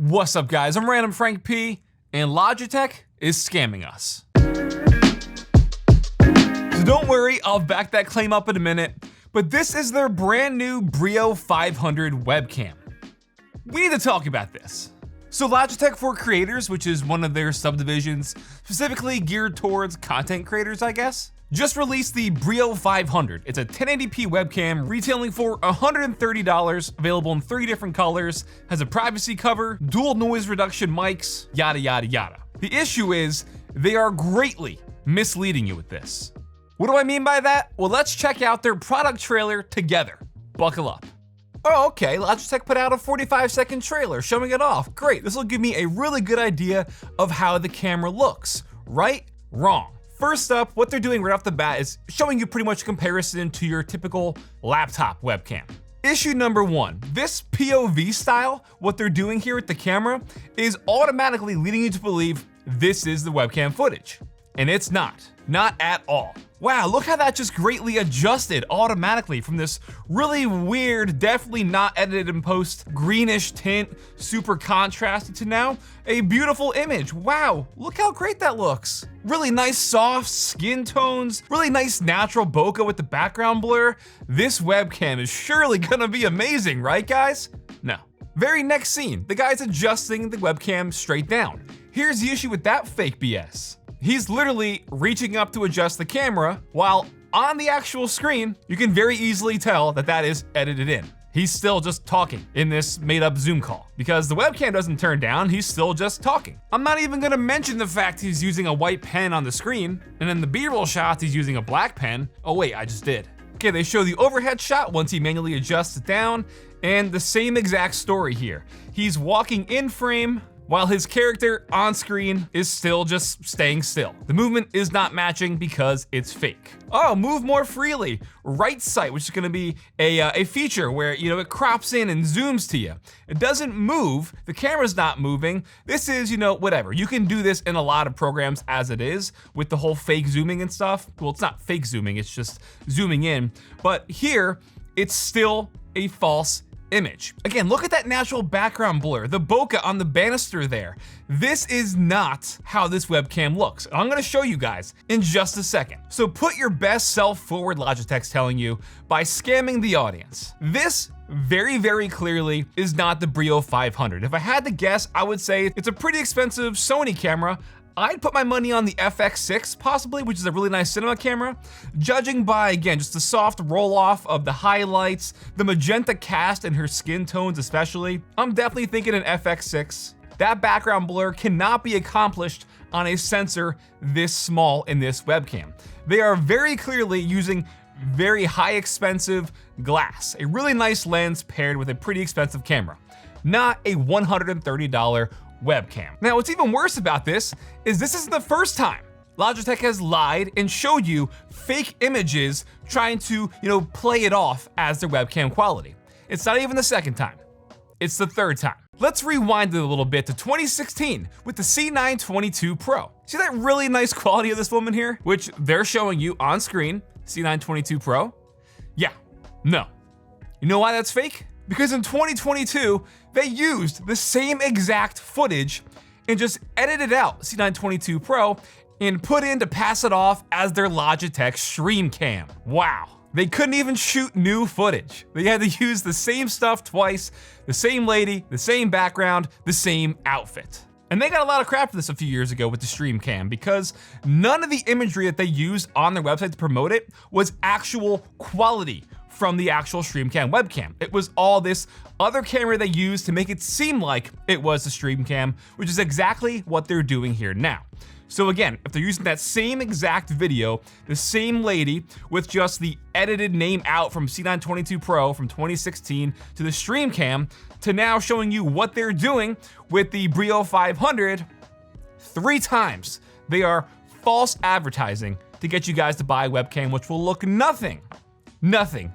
What's up, guys? I'm randomfrankp, and Logitech is scamming us. So don't worry, I'll back that claim up in a minute, but this is their brand new Brio 500 webcam. We need to talk about this. So Logitech for Creators, which is one of their subdivisions, specifically geared towards content creators, I guess, just released the Brio 500. It's a 1080p webcam retailing for $130, available in 3 different colors, has a privacy cover, dual noise reduction mics, yada yada yada. The issue is they are greatly misleading you with this. What do I mean by that? Well, let's check out their product trailer together. Buckle up. Oh, okay, Logitech put out a 45-second trailer showing it off. Great, this will give me a really good idea of how the camera looks. Right? Wrong. First up, what they're doing right off the bat is showing you pretty much a comparison to your typical laptop webcam. Issue number 1, this POV style, what they're doing here with the camera, is automatically leading you to believe this is the webcam footage. And it's not at all. Wow, look how that just greatly adjusted automatically from this really weird, definitely not edited in post, greenish tint, super contrasted to now a beautiful image. Wow, look how great that looks. Really nice soft skin tones, really nice natural bokeh with the background blur. This webcam is surely gonna be amazing, right guys? No. Very next scene, the guy's adjusting the webcam straight down. Here's the issue with that fake BS. He's literally reaching up to adjust the camera, while on the actual screen, you can very easily tell that that is edited in. He's still just talking in this made-up Zoom call. Because the webcam doesn't turn down, he's still just talking. I'm not even gonna mention the fact he's using a white pen on the screen, and in the B-roll shots, he's using a black pen. Oh wait, I just did. Okay, they show the overhead shot once he manually adjusts it down, and the same exact story here. He's walking in frame, while his character on screen is still just staying still. The movement is not matching because it's fake. Oh, move more freely. Right sight, which is gonna be a feature where, you know, it crops in and zooms to you. It doesn't move, the camera's not moving. This is, you know, whatever. You can do this in a lot of programs as it is with the whole fake zooming and stuff. Well, it's not fake zooming, it's just zooming in. But here, it's still a false image. Again, look at that natural background blur, the bokeh on the banister there. This is not how this webcam looks. I'm gonna show you guys in just a second. So put your best self forward, Logitech's telling you, by scamming the audience. This very, very clearly is not the Brio 500. If I had to guess, I would say it's a pretty expensive Sony camera. I'd put my money on the FX6 possibly, which is a really nice cinema camera. Judging by, again, just the soft roll off of the highlights, the magenta cast and her skin tones especially, I'm definitely thinking an FX6. That background blur cannot be accomplished on a sensor this small in this webcam. They are very clearly using very high expensive glass, a really nice lens paired with a pretty expensive camera, not a $130 webcam. Now, what's even worse about this is this isn't the first time Logitech has lied and showed you fake images trying to, you know, play it off as their webcam quality. It's not even the second time. It's the third time. Let's rewind it a little bit to 2016 with the C922 Pro. See that really nice quality of this woman here, which they're showing you on screen, C922 Pro? Yeah, no. You know why that's fake? Because in 2022, they used the same exact footage and just edited out C922 Pro and put in to pass it off as their Logitech Stream Cam. Wow. They couldn't even shoot new footage. They had to use the same stuff twice, the same lady, the same background, the same outfit. And they got a lot of crap for this a few years ago with the Stream Cam because none of the imagery that they used on their website to promote it was actual quality from the actual Stream Cam webcam. It was all this other camera they used to make it seem like it was the Stream Cam, which is exactly what they're doing here now. So again, if they're using that same exact video, the same lady with just the edited name out from C922 Pro from 2016 to the Stream Cam to now showing you what they're doing with the Brio 500, 3 times they are false advertising to get you guys to buy a webcam which will look nothing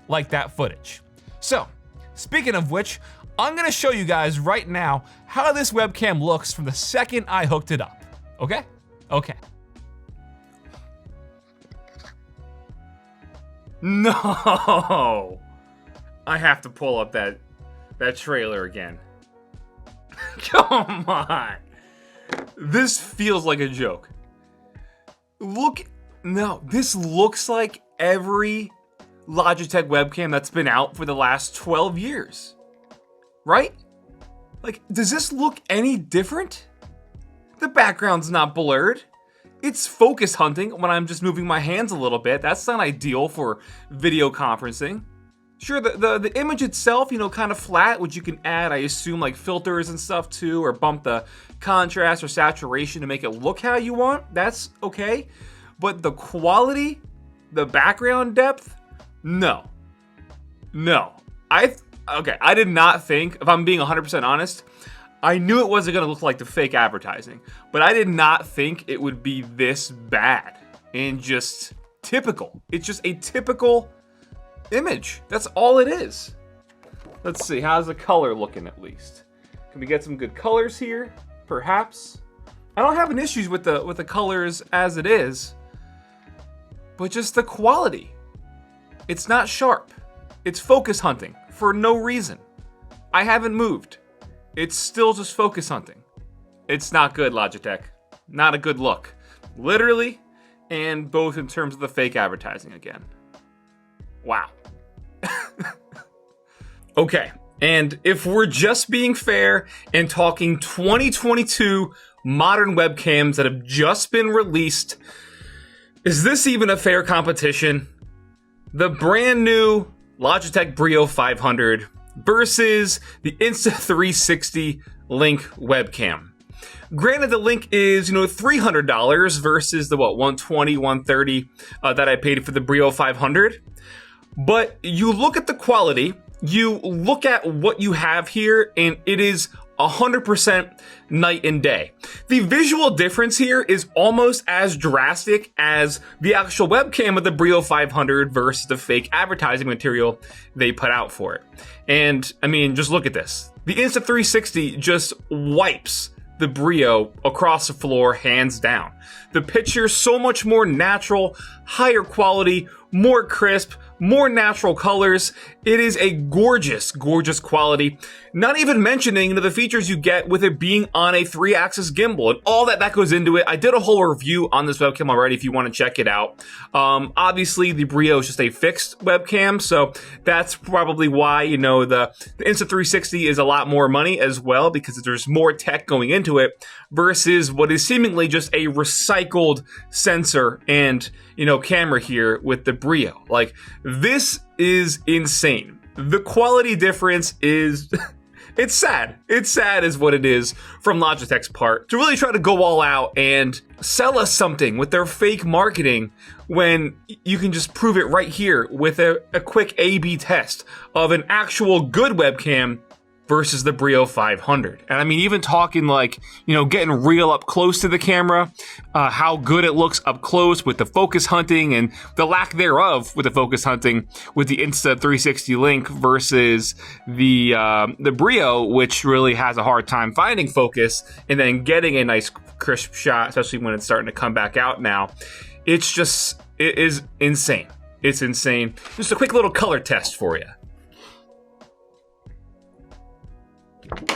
like that footage. So, speaking of which, I'm gonna show you guys right now how this webcam looks from the second I hooked it up, okay? Okay. No! I have to pull up that trailer again. Come on. This feels like a joke. This looks like every Logitech webcam that's been out for the last 12 years. Right? Like, does this look any different? The background's not blurred. It's focus hunting when I'm just moving my hands a little bit. That's not ideal for video conferencing. Sure, the image itself, kind of flat, which you can add, I assume, like filters and stuff too, or bump the contrast or saturation to make it look how you want. That's okay. But the quality, the background depth, no. I did not think, if I'm being 100% honest, I knew it wasn't going to look like the fake advertising, but I did not think it would be this bad and just typical. It's just a typical image. That's all it is. Let's see, how's the color looking at least? Can we get some good colors here? Perhaps. I don't have an issue with the colors as it is, but just the quality. It's not sharp. It's focus hunting for no reason. I haven't moved. It's still just focus hunting. It's not good, Logitech. Not a good look. Literally, and both in terms of the fake advertising again. Wow. Okay, and if we're just being fair and talking 2022 modern webcams that have just been released, is this even a fair competition? The brand new Logitech Brio 500 versus the Insta360 Link webcam. Granted, the Link is, $300 versus the, $120, $130 that I paid for the Brio 500. But you look at the quality, you look at what you have here, and it is 100% night and day. The visual difference here is almost as drastic as the actual webcam of the Brio 500 versus the fake advertising material they put out for it. And I mean, just look at this. The Insta360 just wipes the Brio across the floor, hands down. The picture's so much more natural, higher quality, more crisp, more natural colors. It is a gorgeous, gorgeous quality. Not even mentioning the features you get with it being on a 3-axis gimbal and all that goes into it. I did a whole review on this webcam already if you want to check it out. Obviously, the Brio is just a fixed webcam, so that's probably why, the Insta360 is a lot more money as well, because there's more tech going into it versus what is seemingly just a recycled sensor and, camera here with the Brio. Like, this is insane. The quality difference is... It's sad. It's sad is what it is from Logitech's part to really try to go all out and sell us something with their fake marketing when you can just prove it right here with a quick A/B test of an actual good webcam versus the Brio 500. And I mean, even talking like, getting real up close to the camera, how good it looks up close with the focus hunting and the lack thereof with the focus hunting with the Insta360 Link versus the Brio, which really has a hard time finding focus and then getting a nice crisp shot, especially when it's starting to come back out now. It is insane. It's insane. Just a quick little color test for you.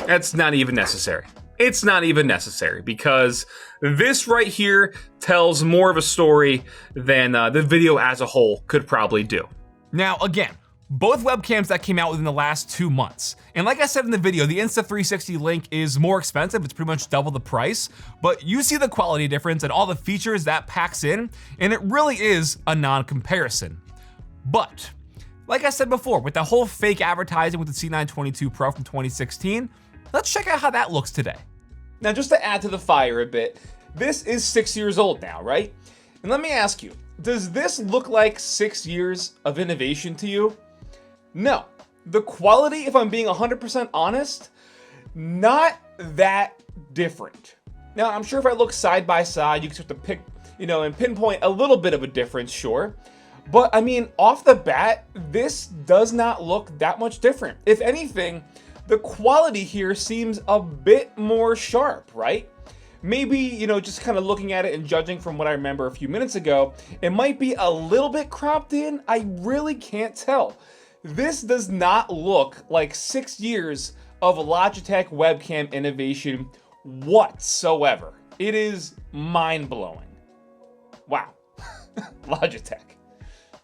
That's not even necessary. It's not even necessary because this right here tells more of a story than the video as a whole could probably do. Now, again, both webcams that came out within the last 2 months. And like I said in the video, the Insta360 Link is more expensive. It's pretty much double the price, but you see the quality difference and all the features that packs in, and it really is a non-comparison. But like I said before, with the whole fake advertising with the C922 Pro from 2016, let's check out how that looks today. Now, just to add to the fire a bit, this is 6 years old now, right? And let me ask you, does this look like 6 years of innovation to you? No. The quality, if I'm being 100% honest, not that different. Now, I'm sure if I look side by side, you can start to pick, and pinpoint a little bit of a difference, sure. But I mean, off the bat, this does not look that much different. If anything, the quality here seems a bit more sharp, right? Maybe, just kind of looking at it and judging from what I remember a few minutes ago, it might be a little bit cropped in. I really can't tell. This does not look like 6 years of Logitech webcam innovation whatsoever. It is mind-blowing. Wow. Logitech.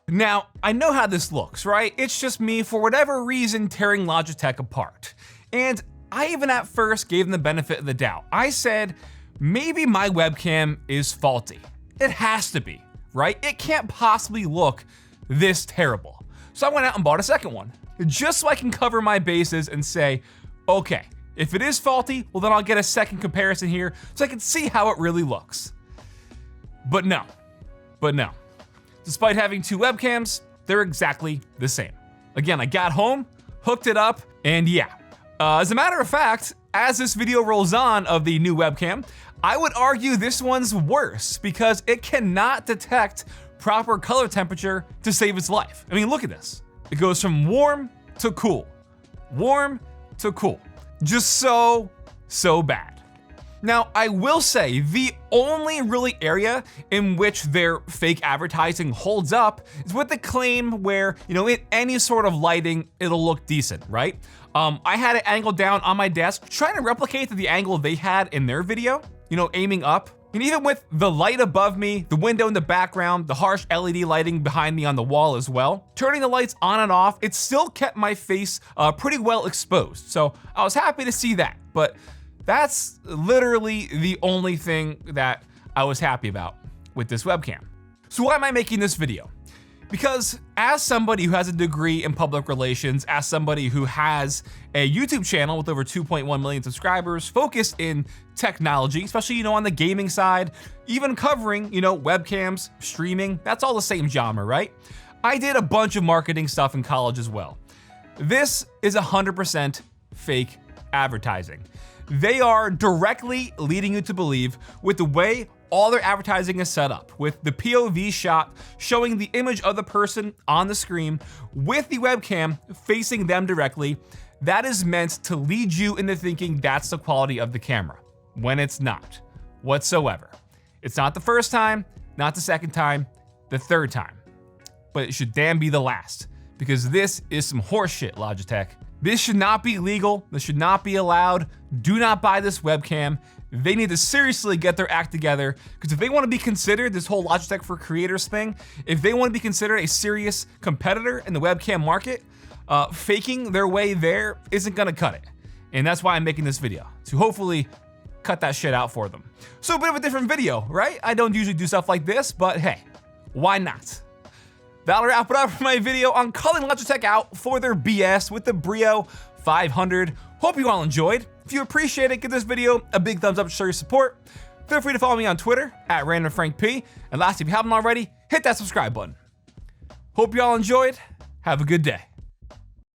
Now, I know how this looks, right? It's just me, for whatever reason, tearing Logitech apart. And I even at first gave them the benefit of the doubt. I said, maybe my webcam is faulty. It has to be, right? It can't possibly look this terrible. So I went out and bought a second one, just so I can cover my bases and say, okay, if it is faulty, well then I'll get a second comparison here so I can see how it really looks. But no. Despite having two webcams, they're exactly the same. Again, I got home, hooked it up, and yeah. As a matter of fact, as this video rolls on of the new webcam, I would argue this one's worse because it cannot detect proper color temperature to save its life. I mean, look at this. It goes from warm to cool. Warm to cool. Just so bad. Now, I will say the only really area in which their fake advertising holds up is with the claim where, in any sort of lighting, it'll look decent, right? I had it angled down on my desk, trying to replicate the angle they had in their video, aiming up. And even with the light above me, the window in the background, the harsh LED lighting behind me on the wall as well, turning the lights on and off, it still kept my face pretty well exposed. So I was happy to see that, but that's literally the only thing that I was happy about with this webcam. So why am I making this video? Because as somebody who has a degree in public relations, as somebody who has a YouTube channel with over 2.1 million subscribers focused in technology, especially, on the gaming side, even covering, webcams, streaming, that's all the same genre, right? I did a bunch of marketing stuff in college as well. This is 100% fake advertising. They are directly leading you to believe with the way all their advertising is set up, with the POV shot showing the image of the person on the screen with the webcam facing them directly, that is meant to lead you into thinking that's the quality of the camera, when it's not whatsoever. It's not the first time, not the second time, the third time. But it should damn be the last, because this is some horseshit, Logitech. This should not be legal. This should not be allowed. Do not buy this webcam. They need to seriously get their act together, because if they want to be considered, this whole Logitech for Creators thing, if they want to be considered a serious competitor in the webcam market, faking their way there isn't gonna cut it. And that's why I'm making this video, to hopefully cut that shit out for them. So a bit of a different video, right? I don't usually do stuff like this, but hey, why not? That'll wrap it up for my video on calling Logitech out for their BS with the Brio 500. Hope you all enjoyed. If you appreciate it, give this video a big thumbs up to show your support. Feel free to follow me on Twitter at randomfrankp. And lastly, if you haven't already, hit that subscribe button. Hope you all enjoyed. Have a good day.